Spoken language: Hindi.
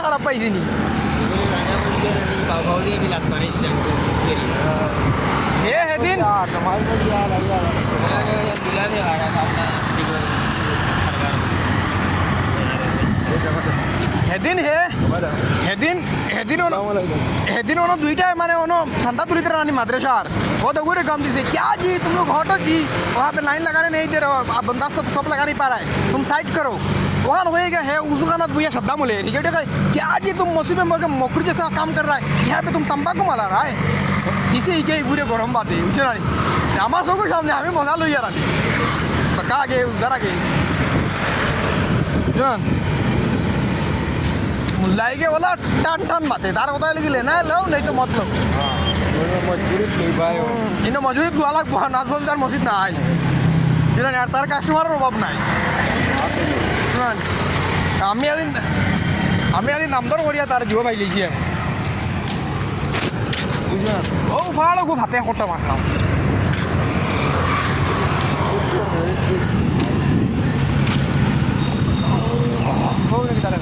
খারাপ পাইছি নি হে সেদিন সেদিন সেদিন ওনো দুইটাই মানে ওনো संता तुली तरह रानी माद्रेशार वो तो पूरे काम दिसे क्या जी तुम लोग हटो जी वहाँ पे लाइन लगाने नहीं दे रहे हो आप बंदा सब लगा नहीं पा रहा है तुम साइड करो वहाँ होएगा है उजू का ना भैया शब्दा मुले ठीक है क्या जी तुम मौसम में मकुर जैसा काम कर रहा है यहाँ पे तुम तंबाकू माला रहा है इसे ही पूरे गरम बात है उसे रानी हमारे सबको सामने हमें मजा लो यार पक्का आगे जरा के जान लाइके वाला टान टान बातें तार होता है लेकिन लेना है लो नहीं तो मत लो इन्हें मजूरी वाला नाजल जार मस्जिद ना आई जिला यार तार कास्टमार अभाव নাই আমি আদি নামদার করিয়া তার জিও পাই লিছি আমি বুঝলেন ও ভালো খুব হাতে খটা মারলাম বউ নাকি তার